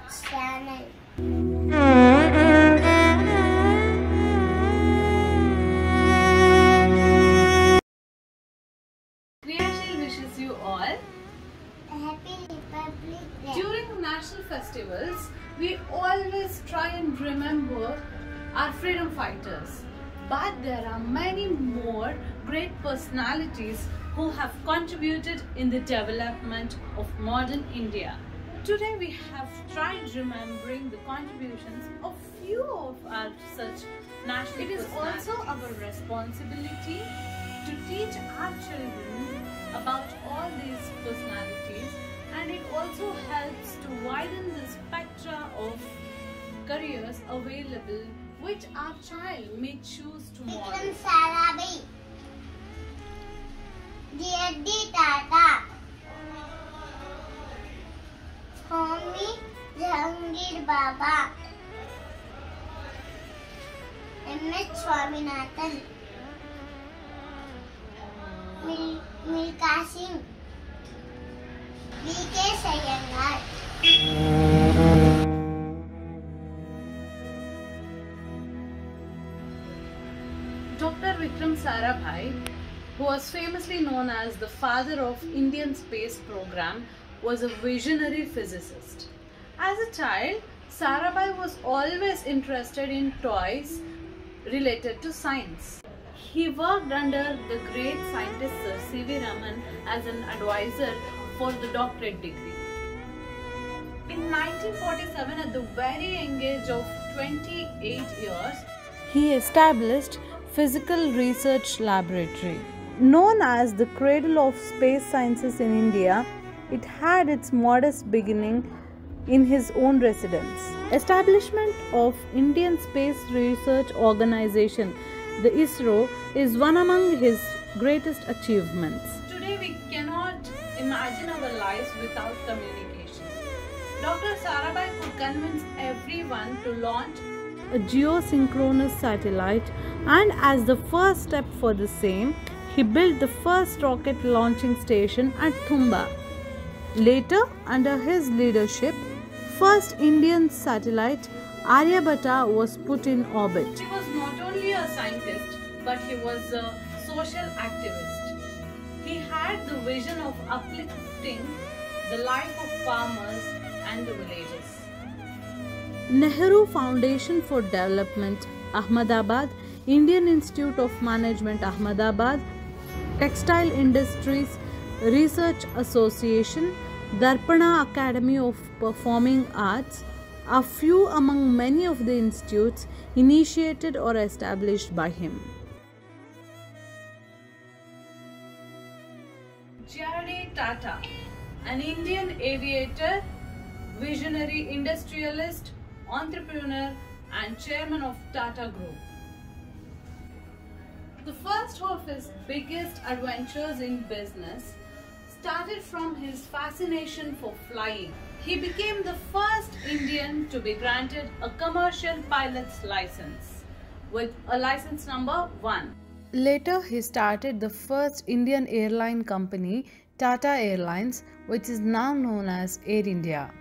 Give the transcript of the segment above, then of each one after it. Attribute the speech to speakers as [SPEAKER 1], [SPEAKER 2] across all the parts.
[SPEAKER 1] channel.
[SPEAKER 2] Kriyashil wishes you all
[SPEAKER 1] A happy Republic Day.
[SPEAKER 2] during national festivals. We always try and remember our freedom fighters, but there are many more great personalities who have contributed in the development of modern India. Today we have tried remembering the contributions of few of our such national It is also our responsibility to teach our children about all these personalities, and it also helps to widen the spectra of careers available which our child may choose tomorrow.
[SPEAKER 1] Vikram Sarabhai, D.R.D. Tata, Homi Jahangir Baba, M.H. Swaminathan, Milkha Singh, V.K. Sayangar.
[SPEAKER 2] Dr. Vikram Sarabhai, who was famously known as the father of Indian space program, was a visionary physicist. As a child, Sarabhai was always interested in toys related to science. He worked under the great scientist Sir C.V. Raman as an advisor for the doctorate degree. In 1947, at the very young age of 28 years, he established Physical Research Laboratory. Known as the cradle of space sciences in India, it had its modest beginning in his own residence. Establishment of Indian Space Research Organization, the ISRO, is one among his greatest achievements. Today we cannot imagine our lives without communication. Dr. Sarabhai could convince everyone to launch a geosynchronous satellite, and as the first step for the same, he built the first rocket launching station at Thumba. Later, under his leadership, first Indian satellite Aryabhatta was put in orbit. He was not only a scientist, but he was a social activist. He had the vision of uplifting the life of farmers and the villages. Nehru Foundation for Development, Ahmedabad, Indian Institute of Management, Ahmedabad, Textile Industries Research Association, Darpana Academy of Performing Arts are few among many of the institutes initiated or established by him. J.R.D. Tata, an Indian aviator, visionary industrialist, entrepreneur and chairman of Tata Group. The first of his biggest adventures in business started from his fascination for flying. He became the first Indian to be granted a commercial pilot's license with a license number 1. Later, he started the first Indian airline company, Tata Airlines, which is now known as Air India.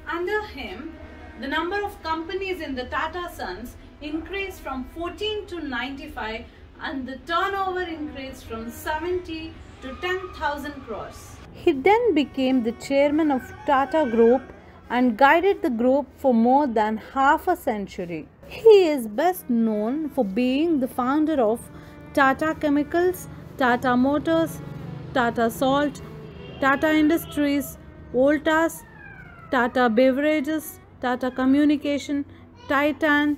[SPEAKER 2] Under him, the number of companies in the Tata Sons increased from 14 to 95, and the turnover increased from 70 to 10,000 crores. He then became the chairman of Tata Group and guided the group for more than half a century. He is best known for being the founder of Tata Chemicals, Tata Motors, Tata Salt, Tata Industries, Voltas, Tata Beverages, Tata Communication, Titan,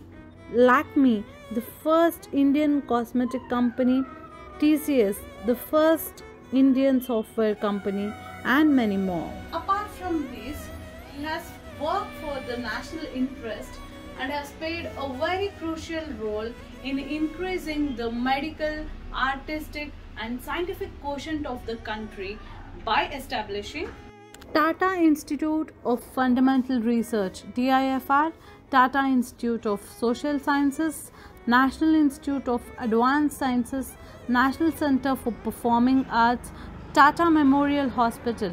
[SPEAKER 2] Lakme, the first Indian cosmetic company, TCS, the first Indian software company, and many more. Apart from these, he has worked for the national interest and has played a very crucial role in increasing the medical, artistic, and scientific quotient of the country by establishing Tata Institute of Fundamental Research, TIFR, Tata Institute of Social Sciences, National Institute of Advanced Sciences, National Center for Performing Arts, Tata Memorial Hospital,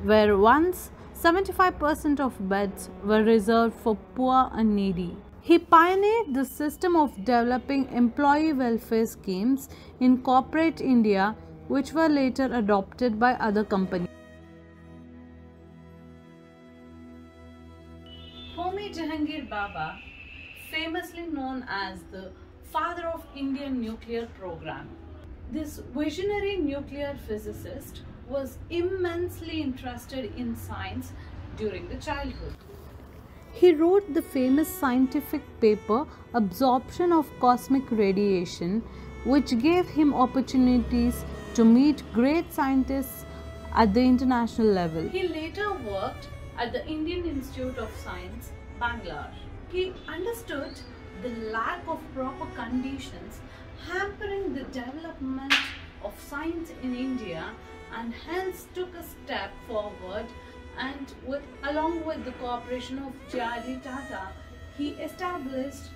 [SPEAKER 2] where once 75% of beds were reserved for poor and needy. He pioneered the system of developing employee welfare schemes in corporate India, which were later adopted by other companies. Homi Jahangir Baba, famously known as the father of Indian nuclear program. This visionary nuclear physicist was immensely interested in science during the childhood. He wrote the famous scientific paper Absorption of Cosmic Radiation, which gave him opportunities to meet great scientists at the international level. He later worked at the Indian Institute of Science, Bangalore. He understood the lack of proper conditions hampering the development of science in India and hence took a step forward, and along with the cooperation of J.R.D. Tata, he established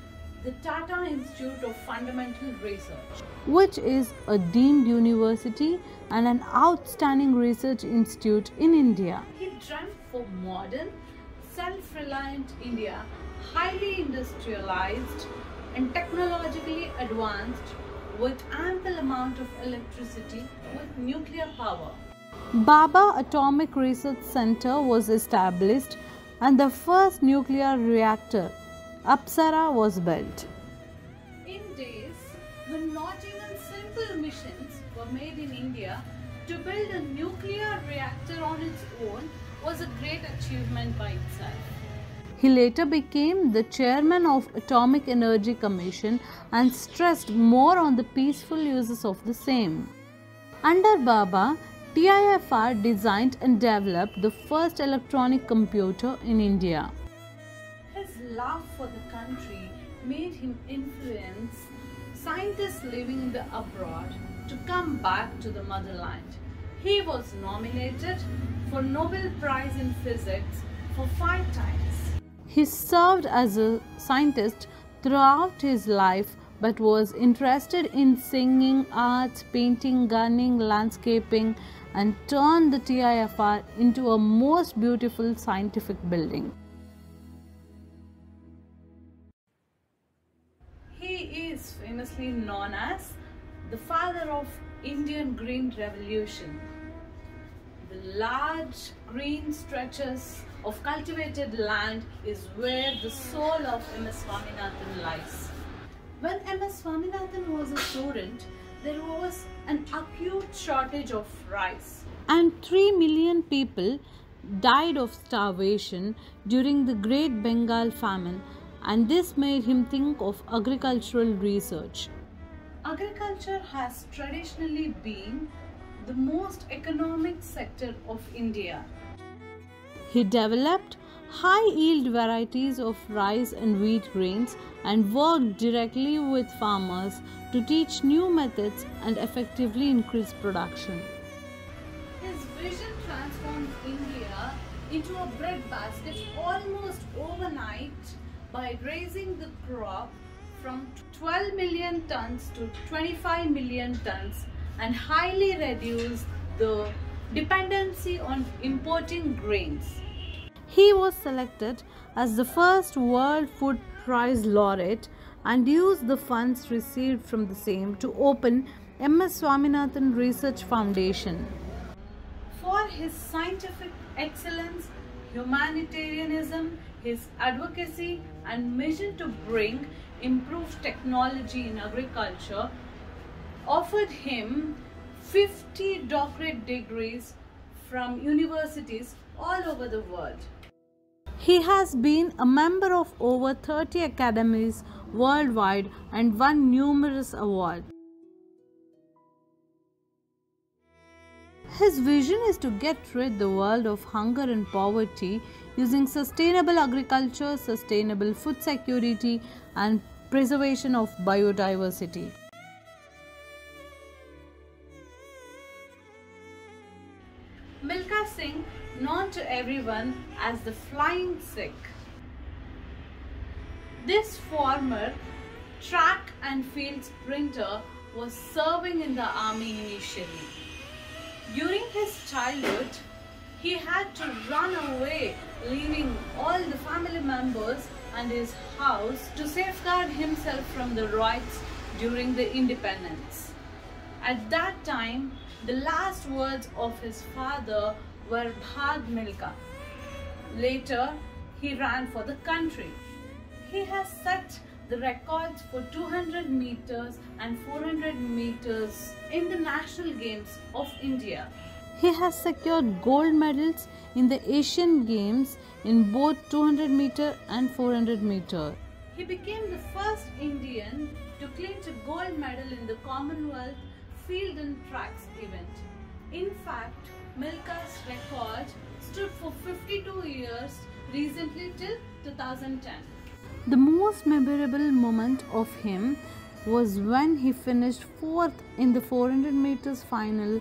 [SPEAKER 2] the Tata Institute of Fundamental Research, which is a deemed university and an outstanding research institute in India. He dreamt for modern, self-reliant India, highly industrialized and technologically advanced, with ample amount of electricity with nuclear power. Baba Atomic Research Center was established and the first nuclear reactor, Apsara, was built. In days when not even simple missions were made in India, to build a nuclear reactor on its own was a great achievement by itself. He later became the chairman of Atomic Energy Commission and stressed more on the peaceful uses of the same. Under Baba, TIFR designed and developed the first electronic computer in India. His love for the country made him influence scientists living in the abroad to come back to the motherland. He was nominated for Nobel Prize in Physics for 5 times. He served as a scientist throughout his life but was interested in singing, arts, painting, gardening, landscaping, and turned the TIFR into a most beautiful scientific building. He is famously known as the father of Indian Green Revolution. The large green stretches of cultivated land is where the soul of MS Swaminathan lies. When MS Swaminathan was a student, there was an acute shortage of rice, and 3 million people died of starvation during the Great Bengal famine, and this made him think of agricultural research. Agriculture has traditionally been the most economic sector of India. He developed high-yield varieties of rice and wheat grains and worked directly with farmers to teach new methods and effectively increase production. His vision transformed India into a breadbasket almost overnight by raising the crop from 12 million tons to 25 million tons and highly reduced the dependency on importing grains. He was selected as the first World Food Prize laureate and used the funds received from the same to open MS Swaminathan Research Foundation. For his scientific excellence, humanitarianism, his advocacy and mission to bring improved technology in agriculture offered him 50 doctorate degrees from universities all over the world. He has been a member of over 30 academies worldwide and won numerous awards. His vision is to get rid the world of hunger and poverty using sustainable agriculture, sustainable food security, and preservation of biodiversity. Milkha Singh, known to everyone as the Flying Sikh. This former track and field sprinter was serving in the army initially. During his childhood, he had to run away, leaving all the family members and his house to safeguard himself from the riots during the independence. At that time, the last words of his father were Bhag Milka. Later, he ran for the country. He has set the records for 200 meters and 400 meters in the National Games of India. He has secured gold medals in the Asian Games in both 200 meter and 400 meter. He became the first Indian to clinch a gold medal in the Commonwealth Field and Tracks event. In fact, Milka's record stood for 52 years recently till 2010. The most memorable moment of him was when he finished 4th in the 400 meters final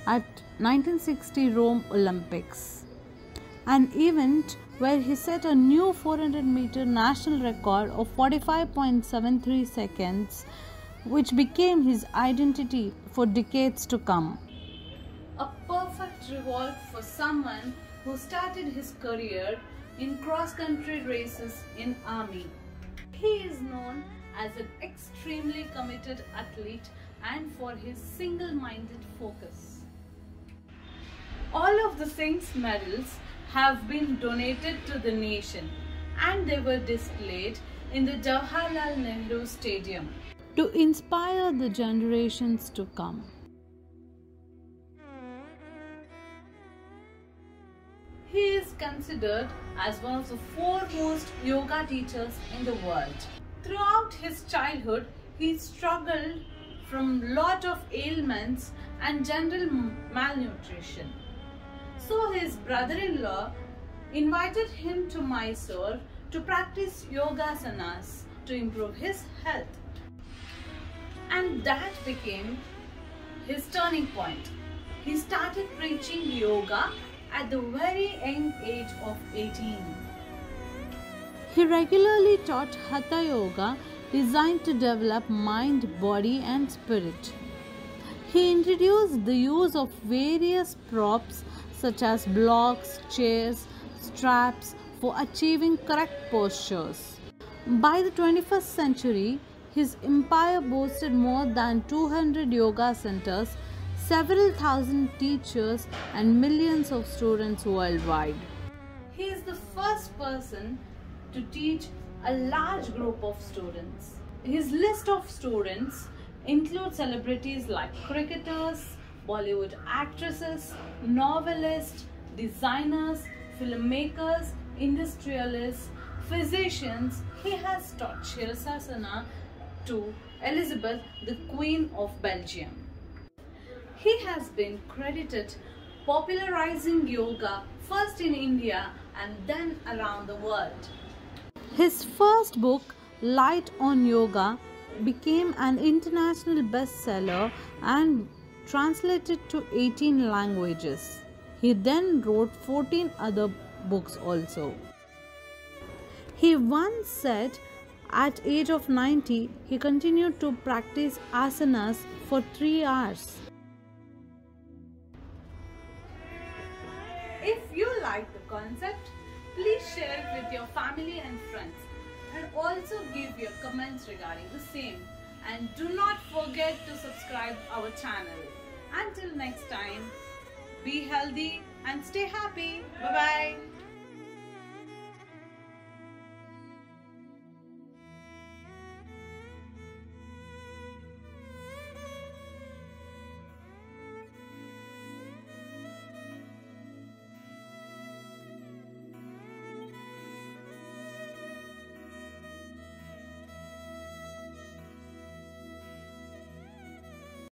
[SPEAKER 2] at 1960 Rome Olympics, an event where he set a new 400 meter national record of 45.73 seconds, which became his identity for decades to come. A perfect reward for someone who started his career in cross-country races in army. He is known as an extremely committed athlete and for his single-minded focus. All of the Singh's medals have been donated to the nation and they were displayed in the Jawaharlal Nehru Stadium to inspire the generations to come. He is considered as one of the foremost yoga teachers in the world. Throughout his childhood, he struggled from lot of ailments and general malnutrition. So his brother-in-law invited him to Mysore to practice yogasanas to improve his health. And that became his turning point. He started preaching yoga at the very young age of 18. He regularly taught Hatha Yoga, designed to develop mind, body and spirit. He introduced the use of various props such as blocks, chairs, straps for achieving correct postures. By the 21st century, his empire boasted more than 200 yoga centers, several thousand teachers and millions of students worldwide. He is the first person to teach a large group of students. His list of students includes celebrities like cricketers, Bollywood actresses, novelists, designers, filmmakers, industrialists, physicians. He has taught Shirasasana to Elizabeth, the Queen of Belgium. He has been credited popularizing yoga first in India and then around the world. His first book, Light on Yoga, became an international bestseller and translated to 18 languages. He then wrote 14 other books also. He once said at age of 90, he continued to practice asanas for 3 hours. If you like the concept, please share it with your family and friends and also give your comments regarding the same. And do not forget to subscribe our channel. Until next time, be healthy and stay happy. Bye-bye.